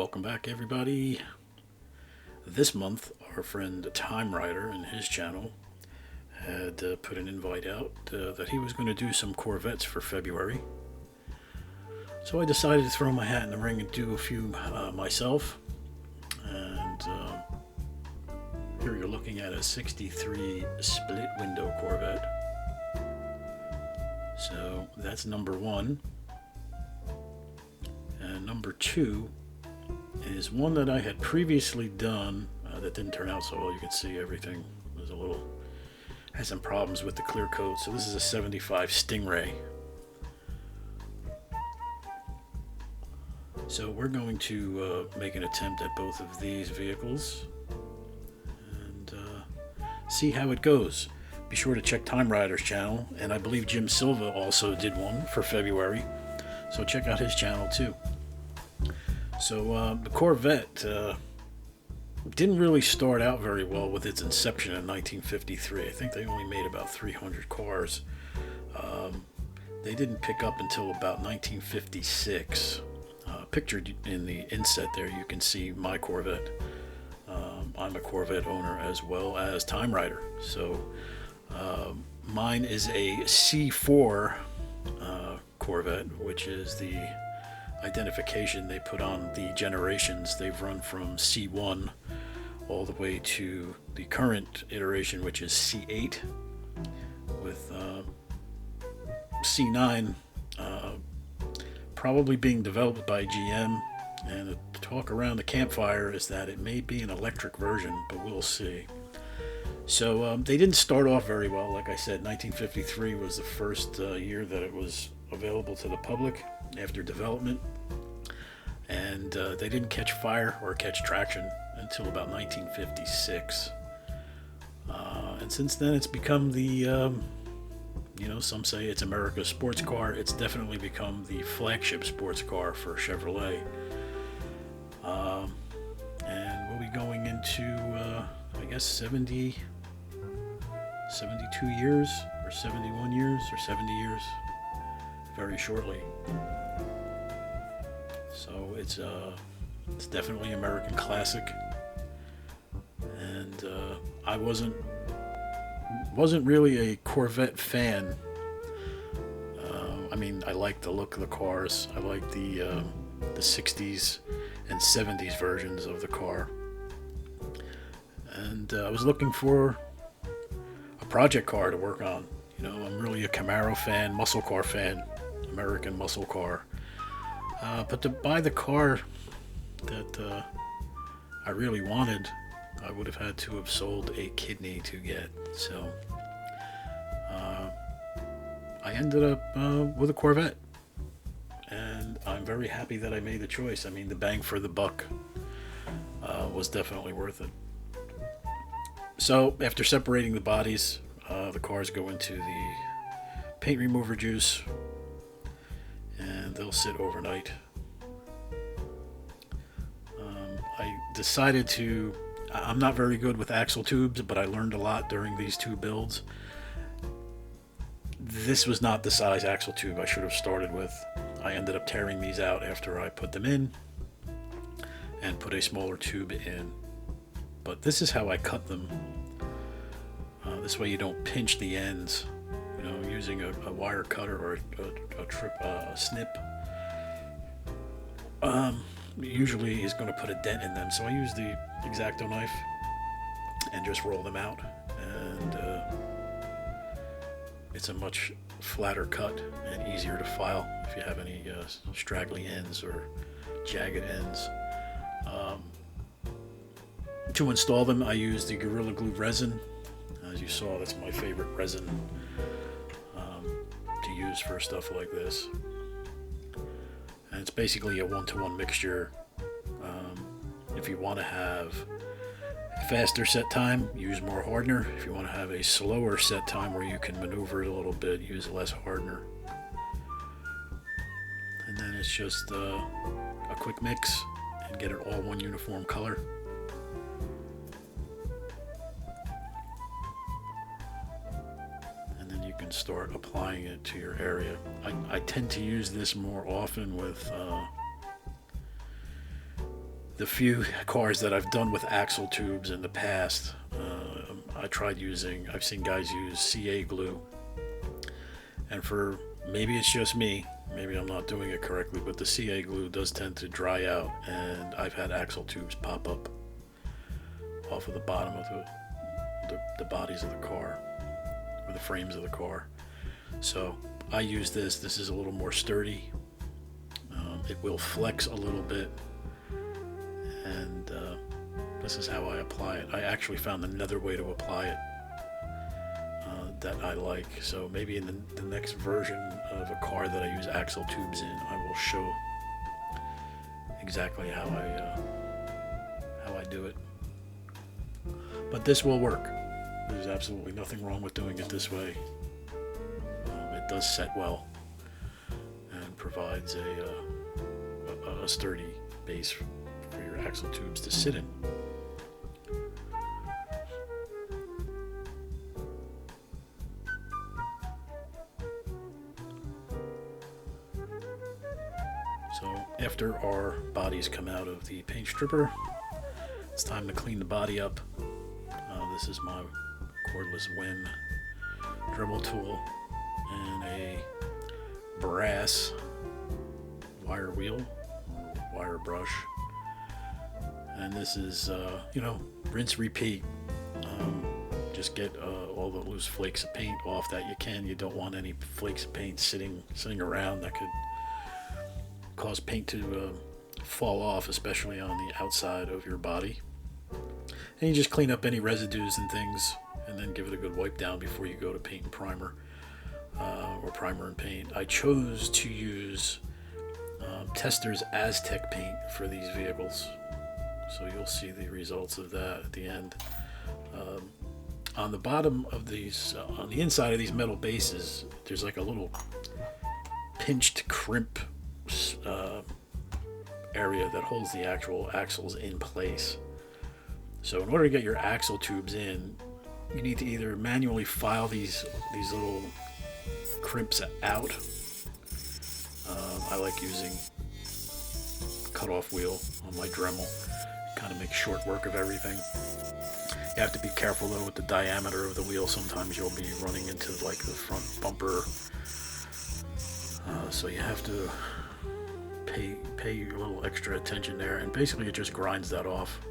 Welcome back, everybody. This month, our friend Time Rider and his channel had put an invite out that he was going to do some Corvettes for February. So I decided to throw my hat in the ring and do a few myself. And here you're looking at a 63 split window Corvette. So that's number one. And number two is one that I had previously done that didn't turn out so well. You can see everything was had some problems with the clear coat. So this is a 75 Stingray. So we're going to make an attempt at both of these vehicles and see how it goes. Be sure to check Time Rider's channel, and I believe Jim Silva also did one for February. So check out his channel too. So the Corvette didn't really start out very well with its inception in 1953. I think they only made about 300 cars. They didn't pick up until about 1956. Pictured in the inset there, you can see my Corvette. I'm a Corvette owner as well as Time Rider. So mine is a C4 Corvette, which is the identification they put on the generations. They've run from C1 all the way to the current iteration, which is C8, with C9 probably being developed by GM. And the talk around the campfire is that it may be an electric version, but we'll see. So they didn't start off very well. Like I said, 1953 was the first year that it was available to the public after development, and they didn't catch fire or catch traction until about 1956. And since then it's become the some say it's America's sports car. It's definitely become the flagship sports car for Chevrolet. And we'll be going into I guess 72 years or 71 years or 70 years very shortly. So it's definitely an American classic, and I wasn't really a Corvette fan. I mean, I like the look of the cars. I like the 60s and 70s versions of the car, and I was looking for a project car to work on. I'm really a Camaro fan, muscle car fan, American muscle car. But to buy the car that I really wanted, I would have had to have sold a kidney to get. So I ended up with a Corvette, and I'm very happy that I made the choice. I mean, the bang for the buck was definitely worth it. So after separating the bodies, the cars go into the paint remover juice, and they'll sit overnight. I decided I'm not very good with axle tubes, but I learned a lot during these two builds. This was not the size axle tube I should have started with. I ended up tearing these out after I put them in and put a smaller tube in. But this is how I cut them. This way you don't pinch the ends. Using a wire cutter or a snip usually is going to put a dent in them. So I use the X-Acto knife and just roll them out, and it's a much flatter cut and easier to file if you have any straggly ends or jagged ends. To install them, I use the Gorilla Glue resin. As you saw, that's my favorite resin to use for stuff like this. And it's basically a one-to-one mixture. If you want to have a faster set time, use more hardener. If you want to have a slower set time where you can maneuver it a little bit, use less hardener. And then it's just a quick mix and get it all one uniform color. Start applying it to your area. I tend to use this more often with the few cars that I've done with axle tubes in the past, I've seen guys use CA glue, and for, maybe it's just me, maybe I'm not doing it correctly, but the CA glue does tend to dry out, and I've had axle tubes pop up off of the bottom of the bodies of the car, or the frames of the car. So I use this. This is a little more sturdy. It will flex a little bit, and this is how I apply it. I actually found another way to apply it that I like. So maybe in the next version of a car that I use axle tubes in, I will show exactly how I do it. But this will work. There's absolutely nothing wrong with doing it this way. It does set well and provides a sturdy base for your axle tubes to sit in. So after our bodies come out of the paint stripper, it's time to clean the body up. This is my cordless Win Dremel tool and a brass wire wheel, wire brush, and this is rinse repeat. Just get all the loose flakes of paint off that you can. You don't want any flakes of paint sitting around that could cause paint to fall off, especially on the outside of your body. And you just clean up any residues and things, and then give it a good wipe down before you go to paint and primer, or primer and paint. I chose to use Tester's Aztec paint for these vehicles, so you'll see the results of that at the end. On the bottom of these, on the inside of these metal bases, there's like a little pinched crimp area that holds the actual axles in place. So in order to get your axle tubes in, you need to either manually file these little crimps out. I like using cut-off wheel on my Dremel. Kind of make short work of everything. You have to be careful though with the diameter of the wheel. Sometimes you'll be running into like the front bumper, so you have to pay a little extra attention there. And basically, it just grinds that off.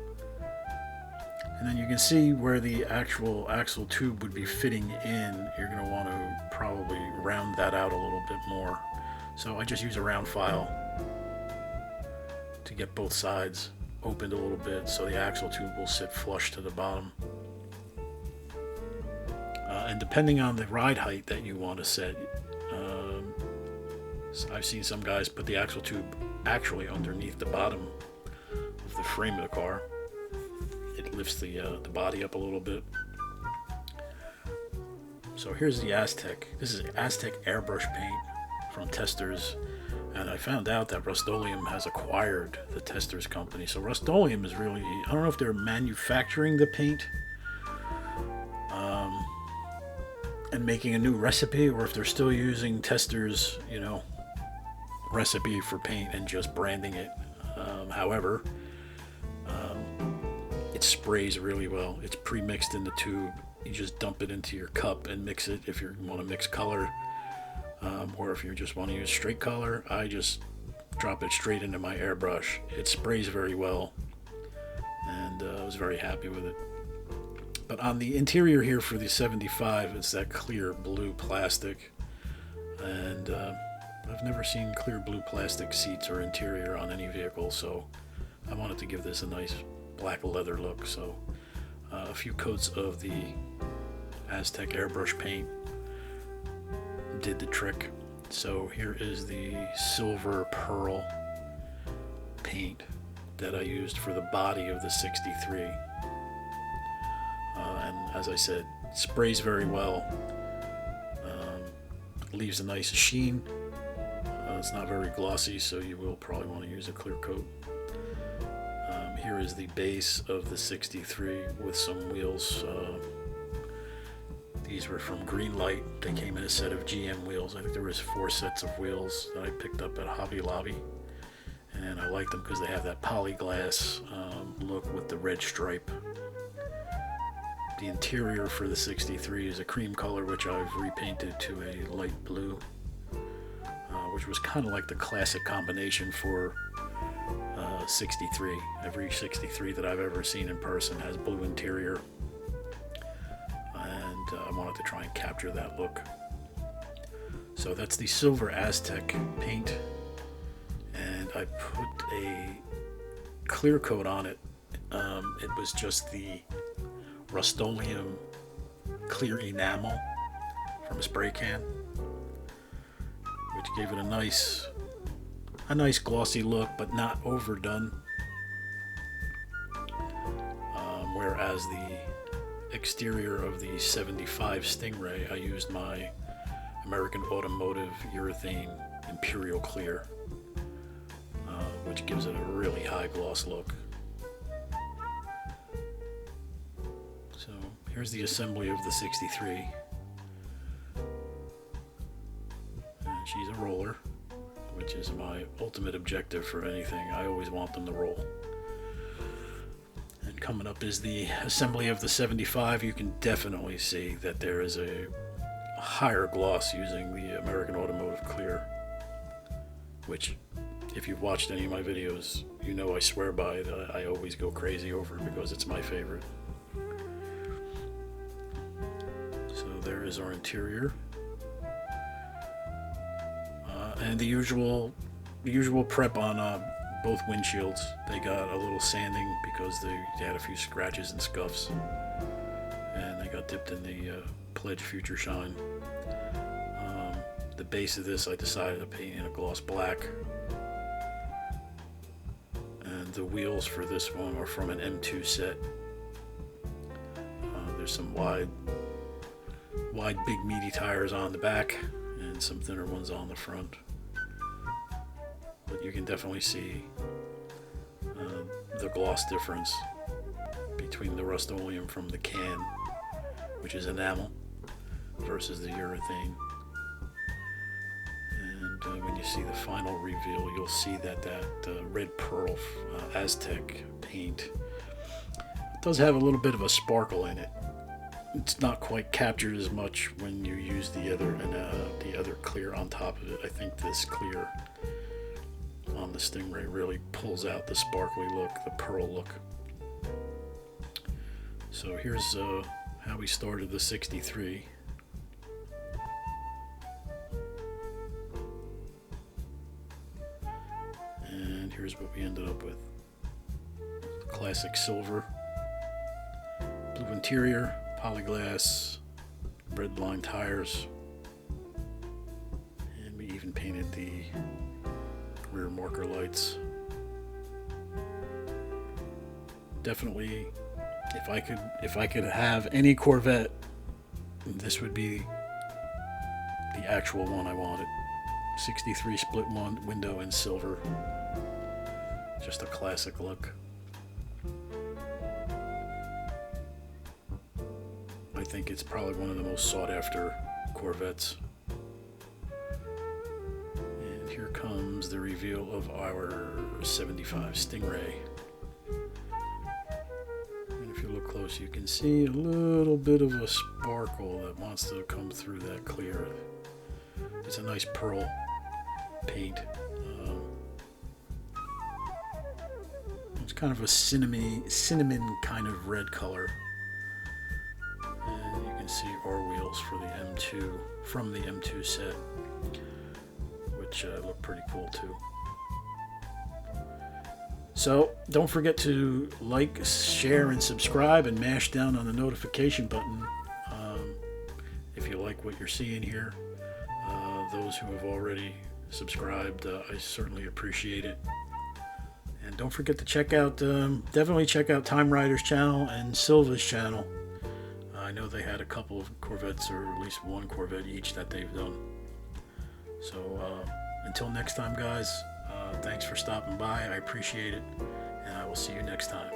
And then you can see where the actual axle tube would be fitting in. You're going to want to probably round that out a little bit more. So I just use a round file to get both sides opened a little bit so the axle tube will sit flush to the bottom. And depending on the ride height that you want to set, I've seen some guys put the axle tube actually underneath the bottom of the frame of the car. It lifts the body up a little bit. So here's the Aztec. This is Aztec airbrush paint from Testors, and I found out that Rust-Oleum has acquired the Testors company. So Rust-Oleum is really, I don't know if they're manufacturing the paint and making a new recipe, or if they're still using Testors, recipe for paint and just branding it. However, it sprays really well. It's pre-mixed in the tube. You just dump it into your cup and mix it if you want to mix color, or if you just want to use straight color. I just drop it straight into my airbrush. It sprays very well, and I was very happy with it. But on the interior here for the 75, it's that clear blue plastic, and I've never seen clear blue plastic seats or interior on any vehicle, so I wanted to give this a nice black leather look. So a few coats of the Aztec airbrush paint did the trick. So here is the silver pearl paint that I used for the body of the 63. And as I said, sprays very well, leaves a nice sheen. It's not very glossy, so you will probably want to use a clear coat. Here is the base of the 63 with some wheels. These were from Greenlight. They came in a set of GM wheels. I think there was 4 sets of wheels that I picked up at Hobby Lobby, and I like them because they have that polyglass look with the red stripe. The interior for the 63 is a cream color, which I've repainted to a light blue, which was kind of like the classic combination for 63. Every 63 that I've ever seen in person has blue interior, and I wanted to try and capture that look. So that's the silver Aztec paint, and I put a clear coat on it. It was just the Rust-Oleum clear enamel from a spray can, which gave it a nice glossy look, but not overdone. Whereas the exterior of the 75 Stingray, I used my American Automotive Urethane Imperial Clear, which gives it a really high gloss look. So here's the assembly of the 63. And she's a roller, which is my ultimate objective for anything. I always want them to roll. And coming up is the assembly of the 75. You can definitely see that there is a higher gloss using the American Automotive Clear, which, if you've watched any of my videos, you know I swear by it. I always go crazy over it because it's my favorite. So there is our interior. And the usual prep on both windshields. They got a little sanding because they had a few scratches and scuffs, and they got dipped in the Pledge Future Shine. The base of this I decided to paint in a gloss black, and the wheels for this one are from an M2 set. There's some wide big meaty tires on the back and some thinner ones on the front. But you can definitely see the gloss difference between the Rust-Oleum from the can, which is enamel, versus the urethane. And when you see the final reveal, you'll see that red pearl Aztec paint does have a little bit of a sparkle in it. It's not quite captured as much when you use the other clear on top of it. I think this clear on the Stingray really pulls out the sparkly look, the pearl look. So here's how we started the 63. And here's what we ended up with. Classic silver, blue interior, polyglass, red line tires, and we even painted the rear marker lights. Definitely, if I could have any Corvette, this would be the actual one I wanted. 63 split window in silver. Just a classic look. I think it's probably one of the most sought after Corvettes. And here comes the reveal of our 75 Stingray. And if you look close, you can see a little bit of a sparkle that wants to come through that clear. It's a nice pearl paint. It's kind of a cinnamon kind of red color. And you can see our wheels for the M2 from the M2 set, which look pretty cool too. So don't forget to like, share, and subscribe, and mash down on the notification button if you like what you're seeing here. Those who have already subscribed, I certainly appreciate it. And don't forget to check out, definitely check out Time Rider's channel and Silva's channel. I know they had a couple of Corvettes, or at least one Corvette each that they've done. So until next time, guys, thanks for stopping by. I appreciate it, and I will see you next time.